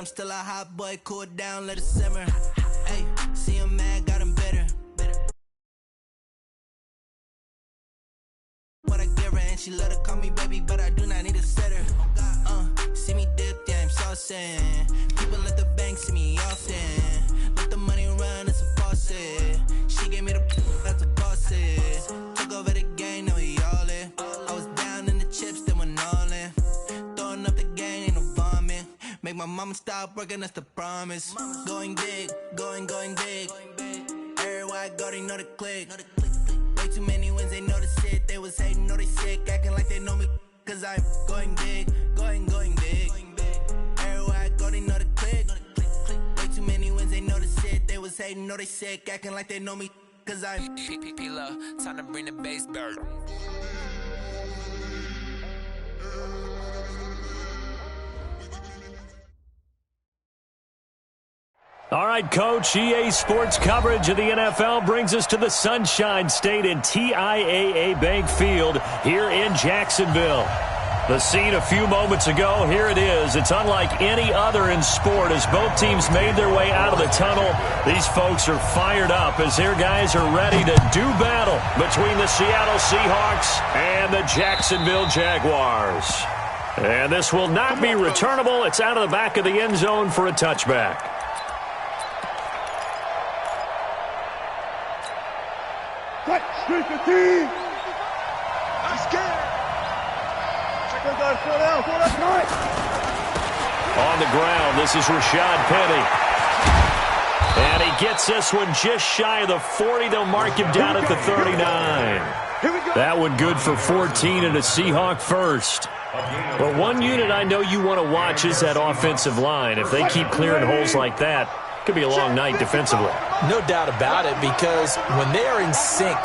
I'm still a hot boy, cool it down, let it simmer. Hey, see him mad, got him bitter. What I give her, and she let her call me baby, but I do not need a setter. See me dip, yeah, I'm saucing. People at the bank see me often. Let the money run, it's a faucet. She gave me the that's a faucet. Took over the game, now we all in. I was down in the chips, then went all in. Throwing up the game, ain't no vomit. Make my mama stop working, that's the promise. Going big, going big. Everywhere I go, they know the click. Way too many wins, they know the shit. They was hating, know they sick, acting like they know me. Cause I'm going big, going big. Everywhere I go, they know the click. Way too many wins, they know the shit. They was hating, know they sick, acting like they know me. Cause I'm P-P-P-Love, time to bring the bass bird. All right, Coach, EA Sports coverage of the NFL brings us to the Sunshine State and TIAA Bank Field here in Jacksonville. The scene a few moments ago, here it is. It's unlike any other in sport as both teams made their way out of the tunnel. These folks are fired up as their guys are ready to do battle between the Seattle Seahawks and the Jacksonville Jaguars. And this will not be returnable. It's out of the back of the end zone for a touchback. On the ground, this is Rashad Penny. And he gets this one just shy of the 40. They'll mark him down at the 39. That one good for 14 and a Seahawk first. But one unit I know you want to watch is that offensive line. If they keep clearing holes like that, it could be a long night defensively. No doubt about it, because when they are in sync,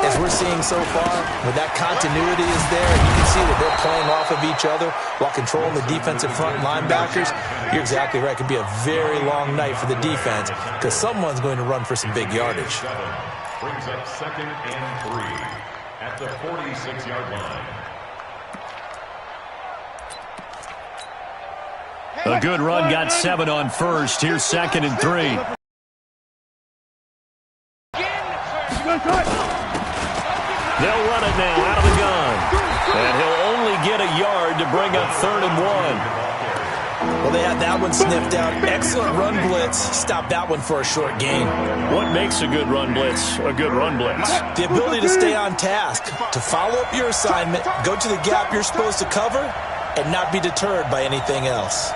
as we're seeing so far, when that continuity is there, you can see that they're playing off of each other while controlling the defensive front linebackers. You're exactly right. It could be a very long night for the defense because someone's going to run for some big yardage. Brings up 2nd and 3 at the 46-yard line. A good run, got 7 on first. Here's 2nd and 3. They'll run it now out of the gun. And he'll only get a yard to bring up 3rd and 1. Well, they had that one sniffed out. Excellent run blitz. Stop that one for a short gain. What makes a good run blitz a good run blitz? The ability to stay on task, to follow up your assignment, go to the gap you're supposed to cover, and not be deterred by anything else.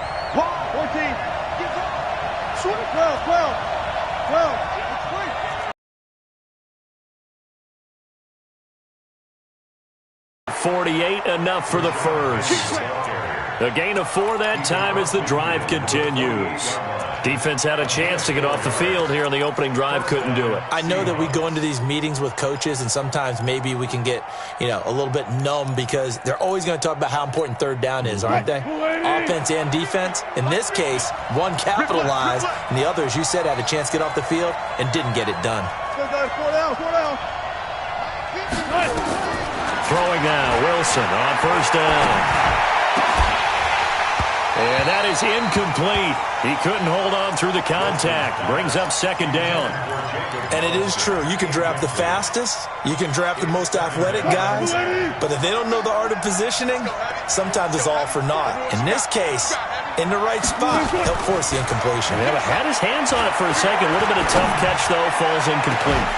48, enough for the first. A gain of 4 that time as the drive continues. Defense had a chance to get off the field here on the opening drive, couldn't do it. I know that we go into these meetings with coaches, and sometimes maybe we can get, a little bit numb because they're always going to talk about how important 3rd down is, aren't they? Offense and defense. In this case, one capitalized, and the other, as you said, had a chance to get off the field and didn't get it done. Throwing now, Wilson on 1st down. And that is incomplete. He couldn't hold on through the contact. Brings up 2nd down. And it is true. You can draft the fastest. You can draft the most athletic guys. But if they don't know the art of positioning, sometimes it's all for naught. In this case, in the right spot, he'll force the incompletion. Yeah, but had his hands on it for a second. A little bit of tough catch, though. Falls incomplete.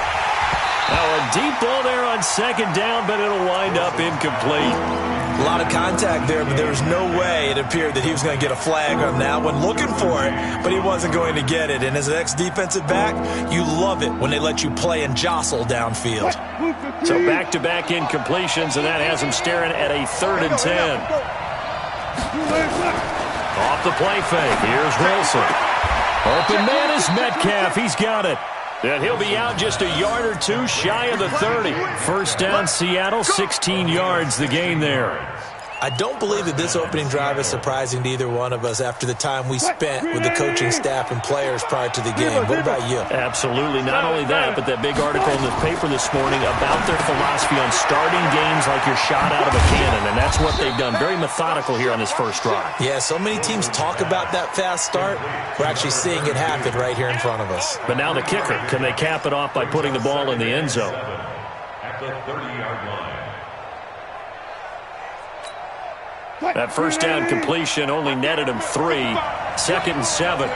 Now a deep ball there on 2nd down, but it'll wind up incomplete. A lot of contact there, but there was no way it appeared that he was going to get a flag on that one. Looking for it, but he wasn't going to get it. And as an ex-defensive back, you love it when they let you play and jostle downfield. So back-to-back incompletions, and that has him staring at a 3rd and 10. Off the play fake. Here's Wilson. Open man is Metcalf. He's got it. And he'll be out just a yard or 2 shy of the 30. 1st down, Seattle, 16 yards the gain there. I don't believe that this opening drive is surprising to either one of us after the time we spent with the coaching staff and players prior to the game. What about you? Absolutely. Not only that, but that big article in the paper this morning about their philosophy on starting games like you're shot out of a cannon, and that's what they've done. Very methodical here on this first drive. Yeah, so many teams talk about that fast start. We're actually seeing it happen right here in front of us. But now the kicker. Can they cap it off by putting the ball in the end zone? At the 30-yard line. That first down completion only netted him 3. 2nd and 7. And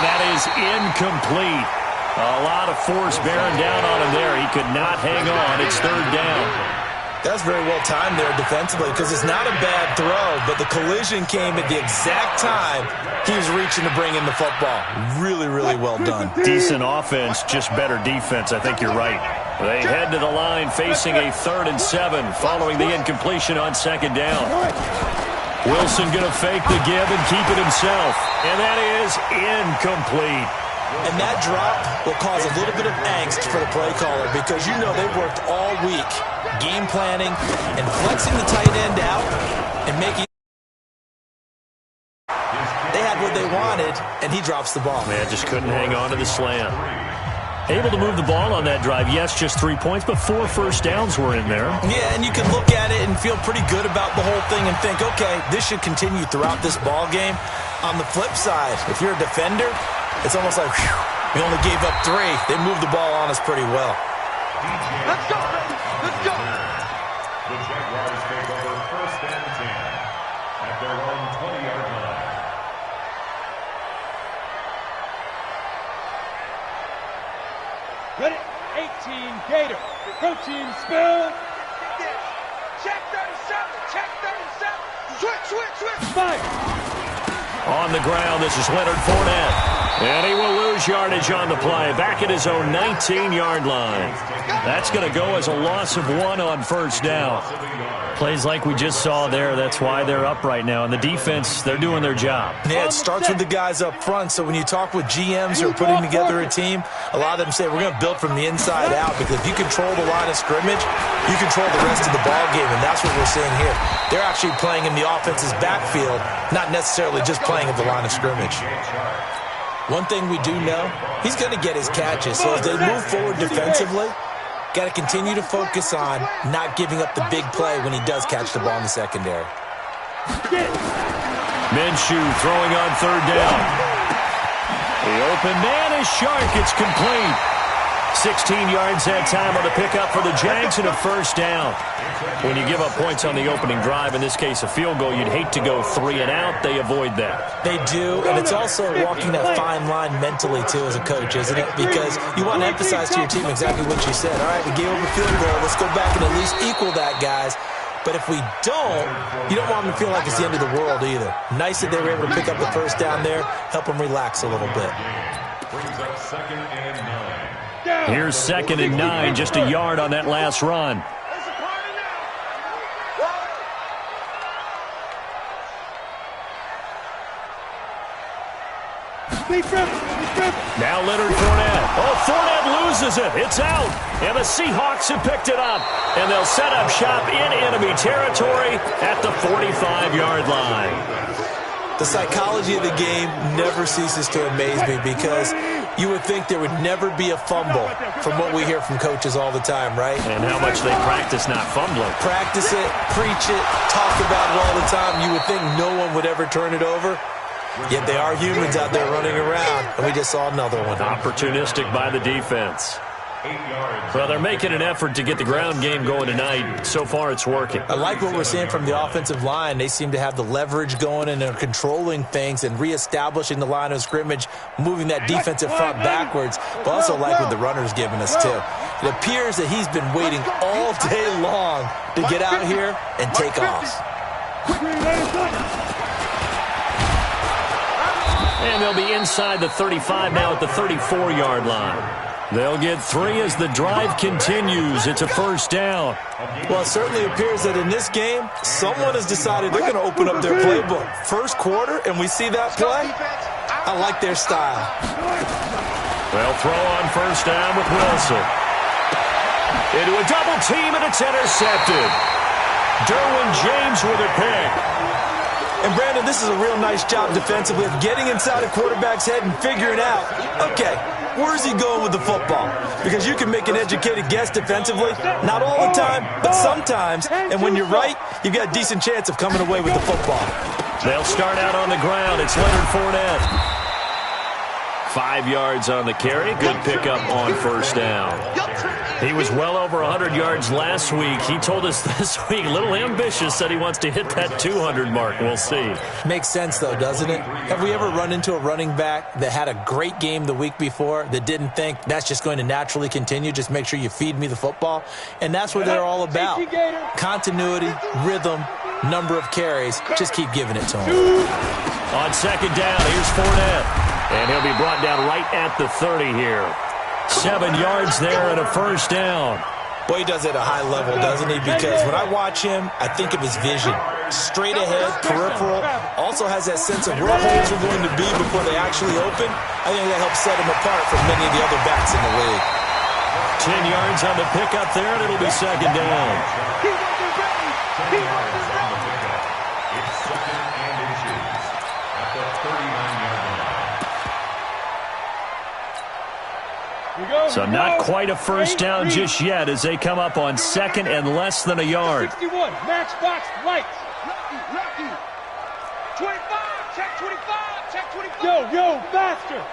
that is incomplete. A lot of force bearing down on him there. He could not hang on. It's 3rd down. That's very well timed there defensively because it's not a bad throw, but the collision came at the exact time he was reaching to bring in the football. Really, really well done. Decent offense, just better defense. I think you're right. They head to the line facing a 3rd and 7 following the incompletion on 2nd down. Wilson going to fake the give and keep it himself. And that is incomplete. And that drop will cause a little bit of angst for the play caller because you know they've worked all week game planning and flexing the tight end out and making they had what they wanted, and he drops the ball. Man, just couldn't hang on to the slam. Able to move the ball on that drive. Yes, just 3 points, but 4 first downs were in there. Yeah, and you can look at it and feel pretty good about the whole thing and think, okay, this should continue throughout this ball game. On the flip side, if you're a defender, it's almost like, whew, we only gave up 3. They moved the ball on us pretty well. Let's go, baby. Let's go. The Jaguars take over 1st and 10 at their own 20-yard line. Ready? 18 Gator. Protein spill. Check 37. Check 37. Switch. Fire. On the ground, this is Leonard Fournette. And he will lose yardage on the play. Back at his own 19-yard line. That's going to go as a loss of 1 on 1st down. Plays like we just saw there. That's why they're up right now. And the defense, they're doing their job. Yeah, it starts with the guys up front. So when you talk with GMs who are putting together a team, a lot of them say we're going to build from the inside out because if you control the line of scrimmage, you control the rest of the ball game, and that's what we're seeing here. They're actually playing in the offense's backfield, not necessarily just playing at the line of scrimmage. One thing we do know, he's going to get his catches. So as they move forward defensively, got to continue to focus on not giving up the big play when he does catch the ball in the secondary. Minshew throwing on 3rd down. The open man is Shark. It's complete. 16 yards that time on the pickup for the Jags and a 1st down. When you give up points on the opening drive, in this case a field goal, you'd hate to go 3 and out. They avoid that. They do, and it's also walking that fine line mentally, too, as a coach, isn't it? Because you want to emphasize to your team exactly what you said. All right, we gave up a field goal. Let's go back and at least equal that, guys. But if we don't, you don't want them to feel like it's the end of the world either. Nice that they were able to pick up the 1st down there, help them relax a little bit. Brings up 2nd and 9. Here's 2nd and 9, just a yard on that last run. Now Leonard Fournette. Oh, Fournette loses it. It's out. And the Seahawks have picked it up. And they'll set up shop in enemy territory at the 45-yard line. The psychology of the game never ceases to amaze me because you would think there would never be a fumble from what we hear from coaches all the time, right? And how much they practice not fumbling. Practice it, preach it, talk about it all the time. You would think no one would ever turn it over. Yet they are humans out there running around, and we just saw another one. Opportunistic by the defense. Well, they're making an effort to get the ground game going tonight. So far, it's working. I like what we're seeing from the offensive line. They seem to have the leverage going and they're controlling things and reestablishing the line of scrimmage, moving that defensive front backwards, but also like what the runner's giving us, too. It appears that he's been waiting all day long to get out here and take off. And they'll be inside the 35 now at the 34-yard line. They'll get 3 as the drive continues. It's a 1st down. Well, it certainly appears that in this game, someone has decided they're going to open up their playbook. First quarter, and we see that play. I like their style. They'll throw on 1st down with Wilson. Into a double team, and it's intercepted. Derwin James with a pick. And, Brandon, this is a real nice job defensively of getting inside a quarterback's head and figuring out, okay, where's he going with the football? Because you can make an educated guess defensively, not all the time, but sometimes. And when you're right, you've got a decent chance of coming away with the football. They'll start out on the ground. It's Leonard Fournette. 5 yards on the carry. Good pickup on first down. He was well over 100 yards last week. He told us this week, a little ambitious, said he wants to hit that 200 mark. We'll see. Makes sense, though, doesn't it? Have we ever run into a running back that had a great game the week before that didn't think that's just going to naturally continue? Just make sure you feed me the football. And that's what they're all about. Continuity, rhythm, number of carries. Just keep giving it to him. On second down, here's Fournette. And he'll be brought down right at the 30 here. 7 yards there and a first down. Boy, he does it at a high level, doesn't he? Because when I watch him, I think of his vision. Straight ahead, peripheral. Also has that sense of where holes are going to be before they actually open. I think that helps set him apart from many of the other backs in the league. 10 yards on the pickup there, and it'll be second down. It's second and inches at the 39-yard line. So not quite a first down just yet as they come up on second and less than a yard. 61, matchbox lights. 25, check 25, check 25. Yo, faster.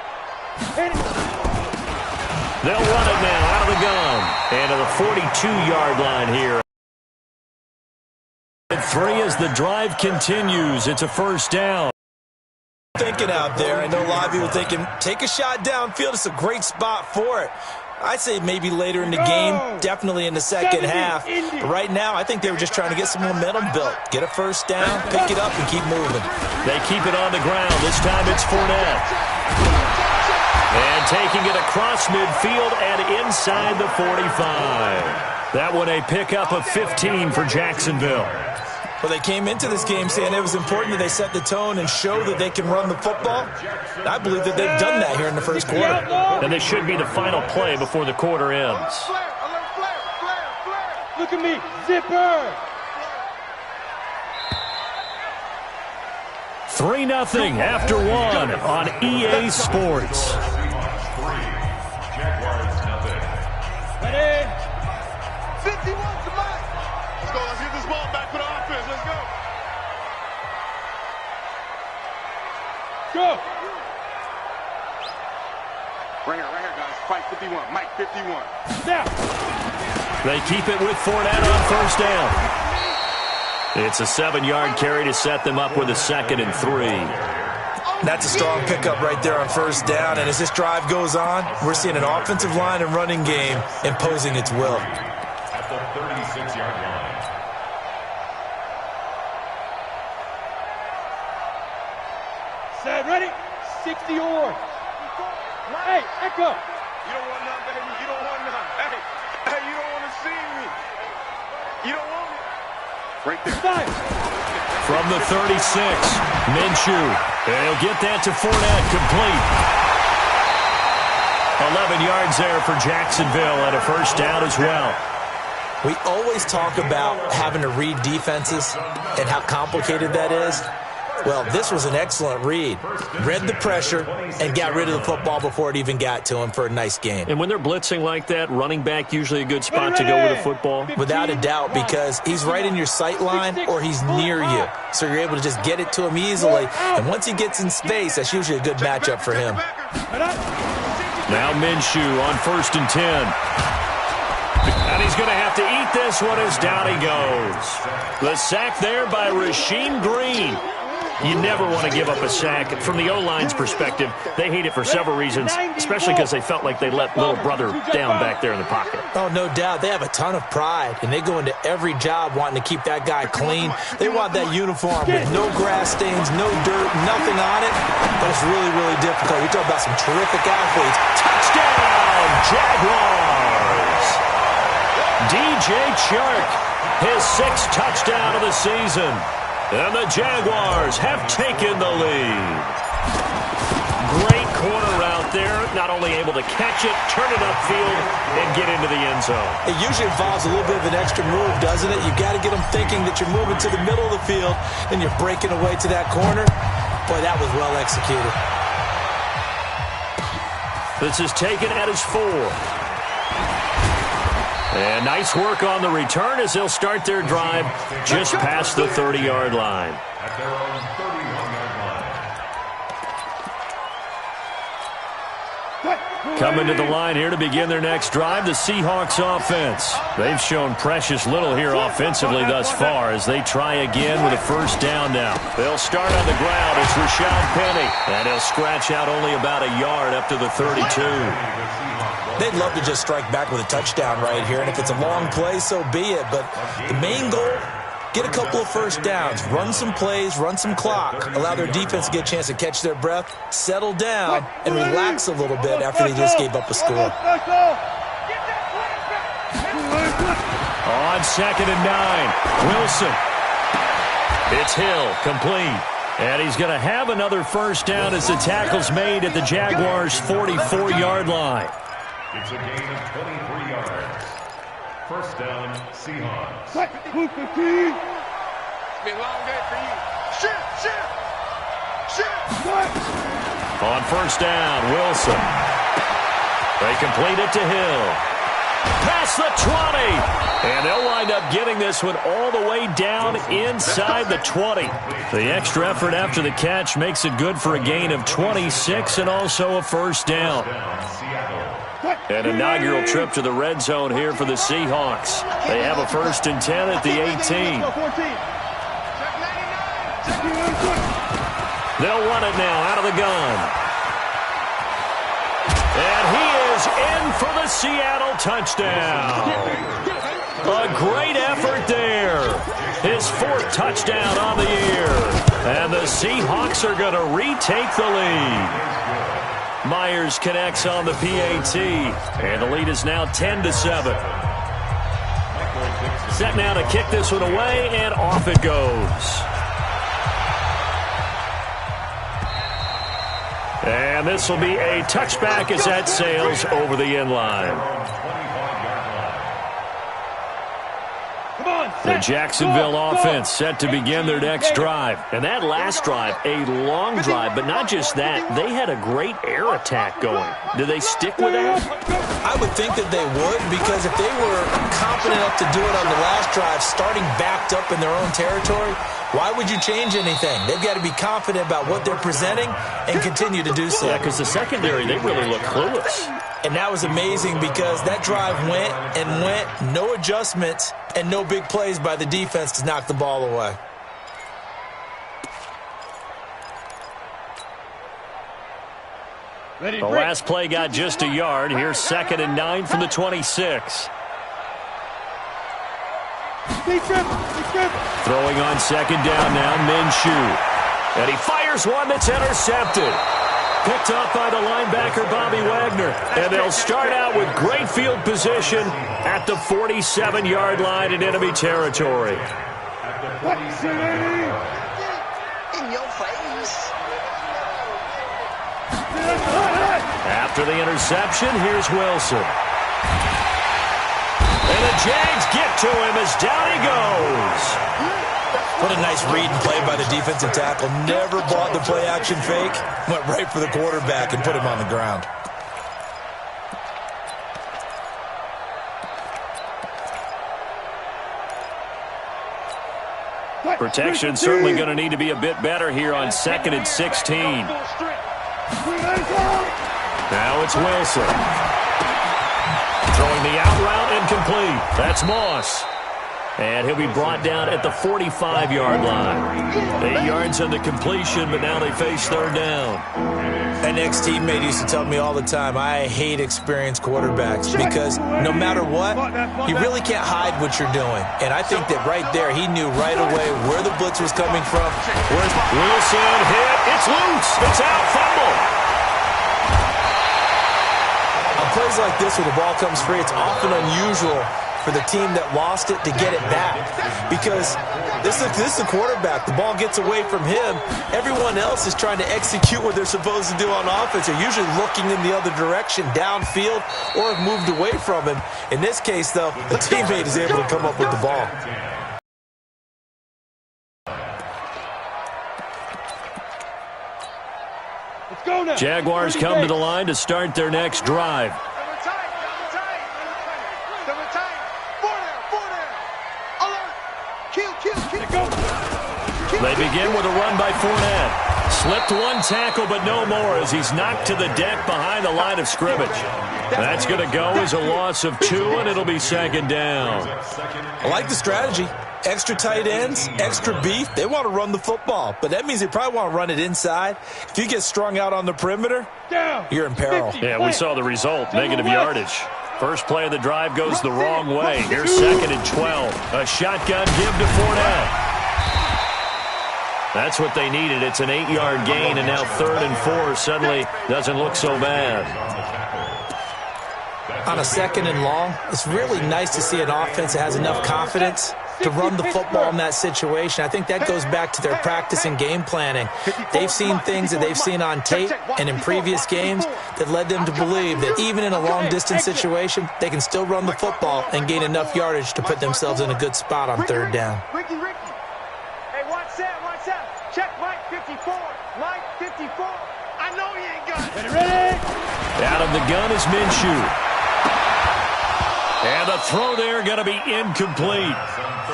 They'll run it now out of the gun. And to the 42-yard line here. 3 as the drive continues. It's a first down. Thinking out there, I know a lot of people thinking, take a shot downfield. It's a great spot for it. I'd say maybe later in the game, definitely in the second half. But right now, I think they were just trying to get some momentum built. Get a first down, pick it up, and keep moving. They keep it on the ground. This time it's Fournette. And taking it across midfield and inside the 45. That one a pickup of 15 for Jacksonville. Well, they came into this game saying it was important that they set the tone and show that they can run the football. And I believe that they've done that here in the first quarter. And this should be the final play before the quarter ends. Look at me, zipper. 3-0 after 1 on EA Sports. Ready? 51 to Mike. Let's go. Let's get this ball back for the offense. Let's go. Go. Right here, guys. Fight 51. Mike 51. Now. They keep it with Fournette on first down. It's a 7-yard carry to set them up with a 2nd and 3. That's a strong pickup right there on first down. And as this drive goes on, we're seeing an offensive line and running game imposing its will. At the 36-yard line. Set, ready? 60 yards. Hey, echo. You don't want none, baby. You don't want none. Hey, you don't want to see me. You don't want me. Right there. Five. From the 36, Minshew. And he'll get that to Fournette, complete. 11 yards there for Jacksonville and a first down as well. We always talk about having to read defenses and how complicated that is. Well, this was an excellent read. Read the pressure and got rid of the football before it even got to him for a nice game. And when they're blitzing like that, running back usually a good spot to go with a football? Without a doubt, because he's right in your sight line or he's near you. So you're able to just get it to him easily. And once he gets in space, that's usually a good matchup for him. Now Minshew on 1st and 10. And he's going to have to eat this one as down he goes. The sack there by Rasheem Green. You never want to give up a sack. From the O-line's perspective, they hate it for several reasons, especially because they felt like they let little brother down back there in the pocket. Oh, no doubt. They have a ton of pride, and they go into every job wanting to keep that guy clean. They want that uniform with no grass stains, no dirt, nothing on it. But it's really, really difficult. You're talking about some terrific athletes. Touchdown, Jaguars! DJ Chark, his 6th touchdown of the season. And the Jaguars have taken the lead. great corner route there. Not only able to catch it, turn it upfield, and get into the end zone. It usually involves a little bit of an extra move, doesn't it? You've got to get them thinking that you're moving to the middle of the field and you're breaking away to that corner. Boy, that was well executed. This is taken at his 4. And nice work on the return as they'll start their drive just past the 30-yard line. At their own 31-yard line. Coming to the line here to begin their next drive, the Seahawks offense. They've shown precious little here offensively thus far as they try again with a first down now. They'll start on the ground. It's Rashad Penny, and he'll scratch out only about a yard up to the 32. They'd love to just strike back with a touchdown right here, and if it's a long play, so be it. But the main goal, get a couple of first downs, run some plays, run some clock, allow their defense to get a chance to catch their breath, settle down, and relax a little bit after they just gave up a score. On 2nd and 9, Wilson. It's Hill, complete. And he's going to have another first down as the tackle's made at the Jaguars' 44-yard line. It's a gain of 23 yards. First down, Seahawks. It's been a long day for you. Shit. On first down, Wilson. They complete it to Hill. Past the 20. And they'll wind up getting this one all the way down inside the 20. The extra effort after the catch makes it good for a gain of 26 and also a first down. An inaugural trip to the red zone here for the Seahawks. They have a 1st and 10 at the 18. They'll run it now out of the gun. And he is in for the Seattle touchdown. A great effort there. His 4th touchdown on the year. And the Seahawks are going to retake the lead. Myers connects on the PAT, and the lead is now 10-7. Set now to kick this one away, and off it goes. And this will be a touchback as that sails over the end line. The Jacksonville offense set to begin their next drive. And that last drive, a long drive, but not just that. They had a great air attack going. Do they stick with that? I would think that they would, because if they were confident enough to do it on the last drive, starting backed up in their own territory, why would you change anything? They've got to be confident about what they're presenting and continue to do so. Yeah, because the secondary, they really look clueless. And that was amazing because that drive went and went, no adjustments, and no big plays by the defense to knock the ball away. The last play got just a yard. Here's 2nd and 9 from the 26. Throwing on 2nd down now, Minshew. And he fires one that's intercepted. Picked up by the linebacker, Bobby Wagner. And they'll start out with great field position at the 47-yard line in enemy territory. In your face. After the interception, here's Wilson. And the Jags get to him as down he goes. What a nice read and play by the defensive tackle. Never bought the play-action fake. Went right for the quarterback and put him on the ground. Protection certainly going to need to be a bit better here on 2nd and 16. Now it's Wilson. Throwing the out route incomplete. That's Moss. And he'll be brought down at the 45-yard line. 8 yards on the completion, but now they face 3rd down. An ex-teammate used to tell me all the time, I hate experienced quarterbacks because no matter what, you really can't hide what you're doing. And I think that right there, he knew right away where the blitz was coming from. Where's Wilson hit? It's loose. It's out. Fumble. On plays like this where the ball comes free, it's often unusual for the team that lost it to get it back. Because this is the quarterback. The ball gets away from him. Everyone else is trying to execute what they're supposed to do on offense. They're usually looking in the other direction, downfield, or have moved away from him. In this case, though, the teammate is able to come up with the ball. Jaguars come to the line to start their next drive. They begin with a run by Fournette. Slipped one tackle, but no more as he's knocked to the deck behind the line of scrimmage. That's going to go as a loss of 2, and it'll be second down. I like the strategy. Extra tight ends, extra beef. They want to run the football, but that means they probably want to run it inside. If you get strung out on the perimeter, you're in peril. Yeah, we saw the result, negative yardage. First play of the drive goes the wrong way. Here's second and 12. A shotgun give to Fournette. That's what they needed. It's an 8-yard gain, and now 3rd and 4 suddenly doesn't look so bad. On a 2nd and long, it's really nice to see an offense that has enough confidence to run the football in that situation. I think that goes back to their practice and game planning. They've seen things that they've seen on tape and in previous games that led them to believe that even in a long-distance situation, they can still run the football and gain enough yardage to put themselves in a good spot on 3rd down. Ricky. Hey, watch that. Check Mike 54. Mike 54. I know he ain't got it. Ready? Out of the gun is Minshew. And the throw there going to be incomplete.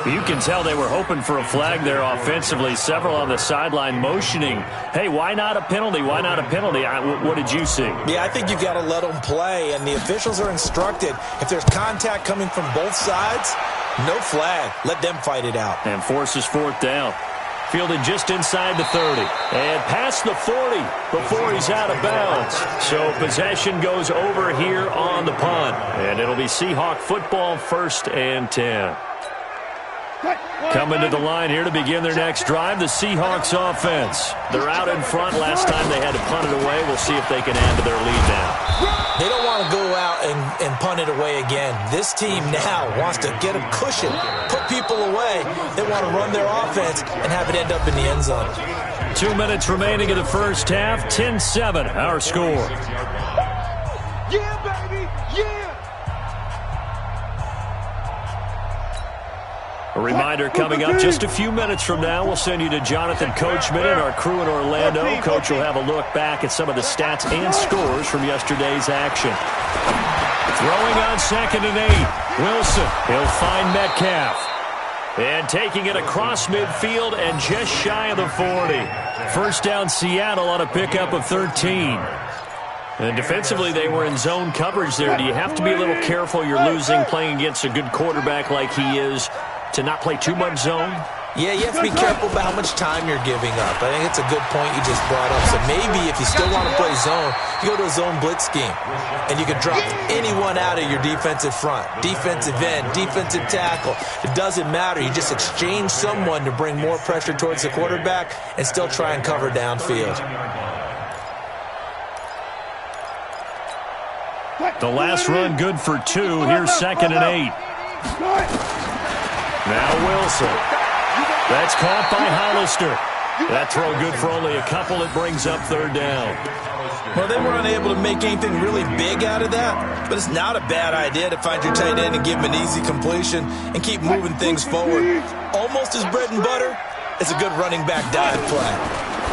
You can tell they were hoping for a flag there offensively. Several on the sideline motioning, hey, why not a penalty? Why not a penalty? What did you see? Yeah, I think you've got to let them play, and the officials are instructed. If there's contact coming from both sides, no flag. Let them fight it out. And forces 4th down. Fielded just inside the 30. And past the 40 before he's out of bounds. So possession goes over here on the punt. And it'll be Seahawk football, 1st and 10. Coming to the line here to begin their next drive, the Seahawks offense. They're out in front. Last time they had to punt it away. We'll see if they can add to their lead now. They don't want to go out and punt it away again. This team now wants to get a cushion, put people away. They want to run their offense and have it end up in the end zone. 2 minutes remaining in the first half. 10-7, our score. Yeah, baby, yeah. A reminder coming up just a few minutes from now, we'll send you to Jonathan Coachman and our crew in Orlando. Coach will have a look back at some of the stats and scores from yesterday's action. Throwing on 2nd and 8. Wilson, he'll find Metcalf. And taking it across midfield and just shy of the 40. First down Seattle on a pickup of 13. And defensively, they were in zone coverage there. Do you have to be a little careful? You're losing playing against a good quarterback like he is to not play too much zone? Yeah, you have to be careful about how much time you're giving up. I think it's a good point you just brought up. So maybe if you still want to play zone, you go to a zone blitz scheme. And you can drop anyone out of your defensive front. Defensive end, defensive tackle. It doesn't matter. You just exchange someone to bring more pressure towards the quarterback and still try and cover downfield. The last run good for 2. Here's 2nd and 8. Now Wilson. That's caught by Hollister. That throw good for only a couple. It brings up 3rd down. Well, they were unable to make anything really big out of that, but it's not a bad idea to find your tight end and give him an easy completion and keep moving things forward. Almost as bread and butter as a good running back dive play.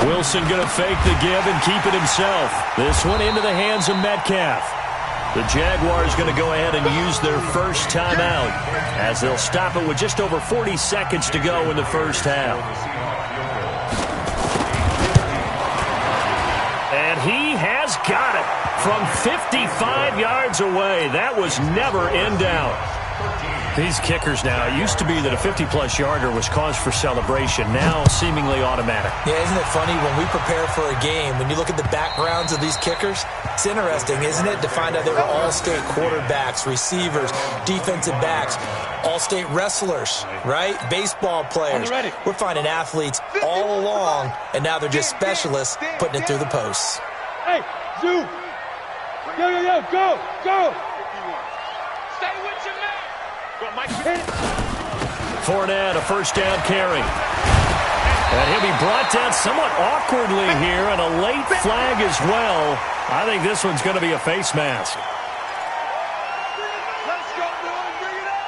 Wilson going to fake the give and keep it himself. This one into the hands of Metcalf. The Jaguars going to go ahead and use their first timeout as they'll stop it with just over 40 seconds to go in the first half. And he has got it from 55 yards away. That was never in doubt. These kickers now, it used to be that a 50-plus yarder was cause for celebration. Now seemingly automatic. Yeah, isn't it funny when we prepare for a game, when you look at the backgrounds of these kickers, it's interesting, isn't it, to find out they were all-state quarterbacks, receivers, defensive backs, all-state wrestlers, right? Baseball players. We're finding athletes all along, and now they're just specialists putting it through the posts. Hey, Zoo! Go! Stay with your man! Fournette, a first down carry. And he'll be brought down somewhat awkwardly here, and a late flag as well. I think this one's going to be a face mask. Let's go, boys. Bring it up.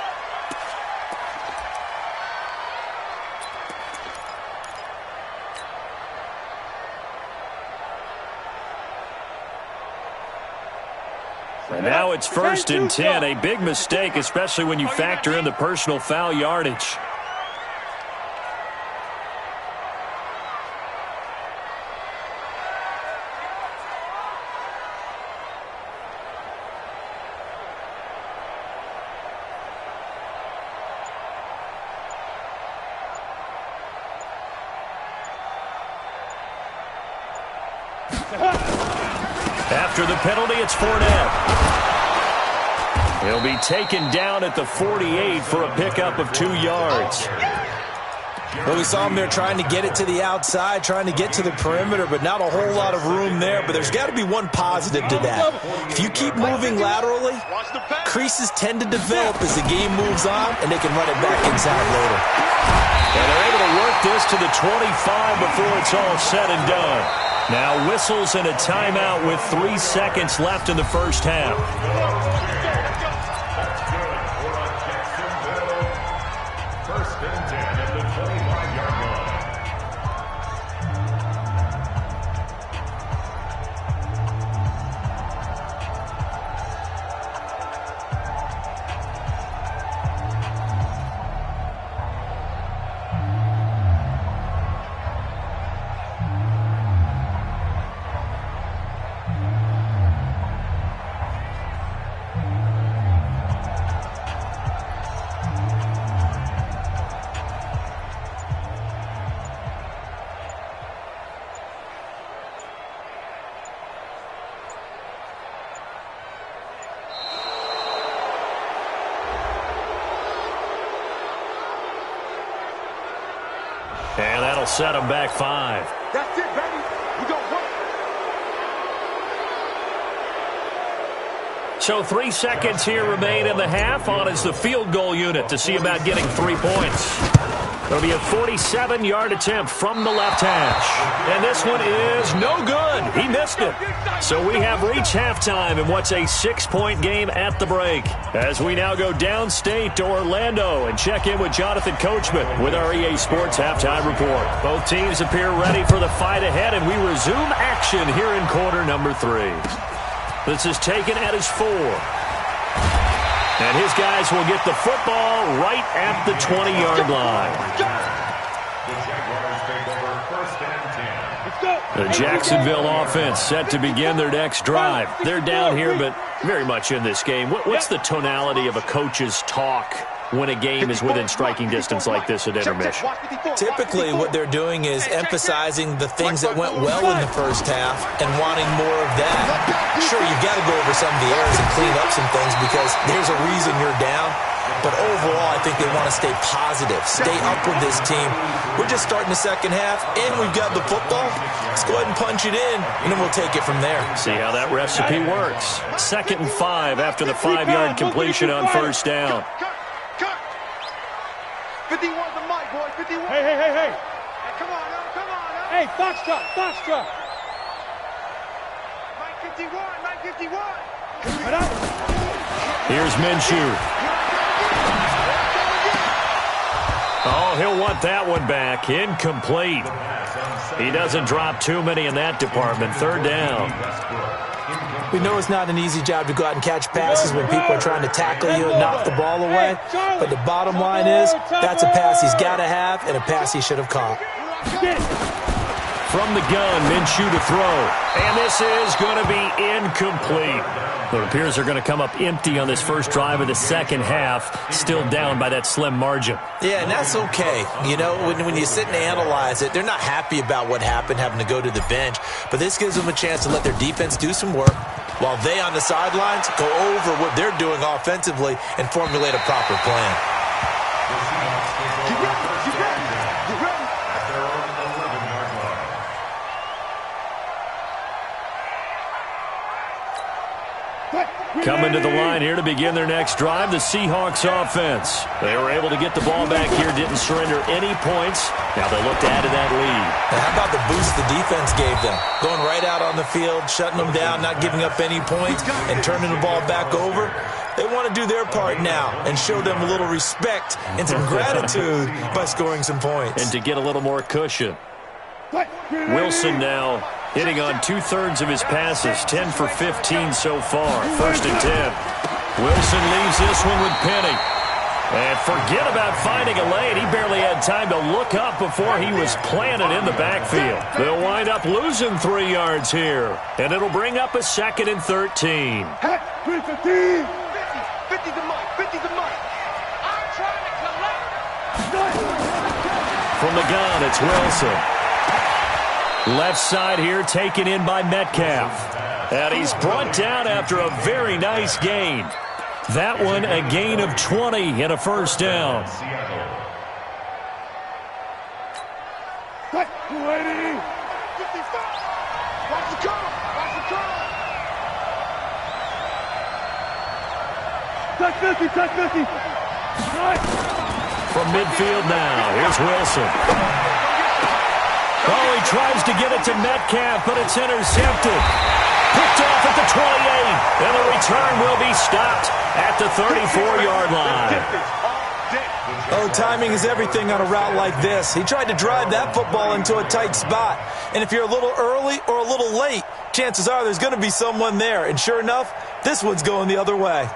And now it's 1st and 10, a big mistake, especially when you factor in the personal foul yardage. After the penalty, it's Fournette. He'll be taken down at the 48 for a pickup of 2 yards. Well, we saw him there trying to get it to the outside, trying to get to the perimeter, but not a whole lot of room there. But there's got to be one positive to that. If you keep moving laterally, creases tend to develop as the game moves on, and they can run it back inside later. And they're able to work this to the 25 before it's all said and done. Now whistles and a timeout with 3 seconds left in the first half. First and 10 at the 25-yard line. And that'll set them back 5. That's it, baby. We gonna work. So 3 seconds here remain in the half. On is the field goal unit to see about getting 3 points. It'll be a 47-yard attempt from the left hash. And this one is no good. He missed it. So we have reached halftime in what's a 6-point game at the break. As we now go downstate to Orlando and check in with Jonathan Coachman with our EA Sports Halftime Report. Both teams appear ready for the fight ahead, and we resume action here in quarter number 3. This is taken at his 4. And his guys will get the football right at the 20-yard line. The Jaguars take over first and 10. The Jacksonville offense set to begin their next drive. They're down here, but very much in this game. What's the tonality of a coach's talk when a game is within striking distance like this at intermission? Typically, what they're doing is emphasizing the things that went well in the first half and wanting more of that. Sure, you've got to go over some of the errors and clean up some things because there's a reason you're down. But overall, I think they want to stay positive, stay up with this team. We're just starting the second half, and we've got the football. Let's go ahead and punch it in, and then we'll take it from there. See how that recipe works. 2nd and 5 after the 5-yard completion on first down. 51 the mic, boy. 51. Hey. Come on, now. Come on, now. Hey, Foxtrot. Mike 51. Right up. Here's Minshew. Oh, he'll want that one back. Incomplete. He doesn't drop too many in that department. 3rd down. We know it's not an easy job to go out and catch passes when people are trying to tackle you and knock the ball away. But the bottom line is, that's a pass he's got to have and a pass he should have caught. From the gun, Minshew to throw. And this is going to be incomplete. It appears they're going to come up empty on this first drive of the second half, still down by that slim margin. Yeah, and that's okay. You know, when you sit and analyze it, they're not happy about what happened, having to go to the bench. But this gives them a chance to let their defense do some work while they on the sidelines go over what they're doing offensively and formulate a proper plan. Coming to the line here to begin their next drive, the Seahawks offense. They were able to get the ball back here, didn't surrender any points. Now they look to add to that lead. Now how about the boost the defense gave them? Going right out on the field, shutting them down, not giving up any points, and turning the ball back over. They want to do their part now and show them a little respect and some gratitude by scoring some points. And to get a little more cushion. Wilson now hitting on 2/3 of his passes, 10 for 15 so far. 1st and 10. Wilson leaves this one with Penny. And forget about finding a lane. He barely had time to look up before he was planted in the backfield. They'll wind up losing 3 yards here. And it'll bring up a 2nd and 13. 50 to Mike. 50 to Mike. I'm trying to collect. From the gun, it's Wilson. Left side here taken in by Metcalf. And he's brought down after a very nice gain. That one a gain of 20 and a 1st down. Watch the call. Watch the call. Touch 50. Touch 50. From midfield now, here's Wilson. Oh, he tries to get it to Metcalf, but it's intercepted. Picked off at the 28, and the return will be stopped at the 34-yard line. Oh, timing is everything on a route like this. He tried to drive that football into a tight spot. And if you're a little early or a little late, chances are there's going to be someone there. And sure enough, this one's going the other way.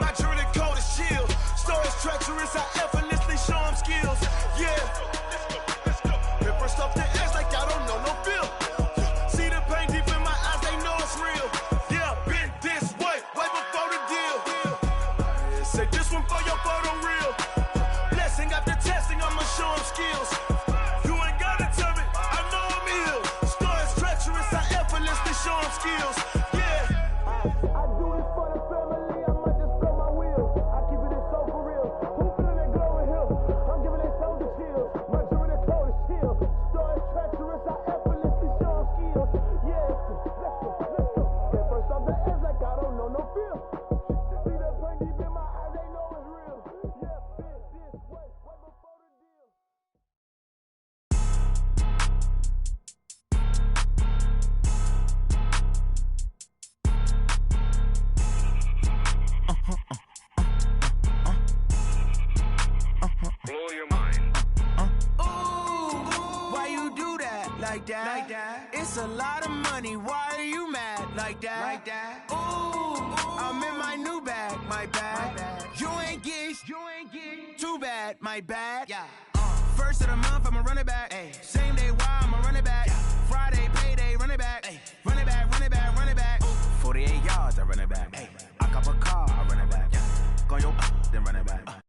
My Jordan like that. It's a lot of money, why are you mad like that? Ooh, I'm in my new bag, my bad. You ain't get too bad, my bad. Yeah. First of the month, I'ma run it back. Ay. Same day, why I'ma run it back. Yeah. Friday, payday, run it back. Ay. Run it back, run it back, run it back. Ooh. 48 yards, I run it back. Ay. I cop a car, I run it back. Yeah. Go yo, then run it back.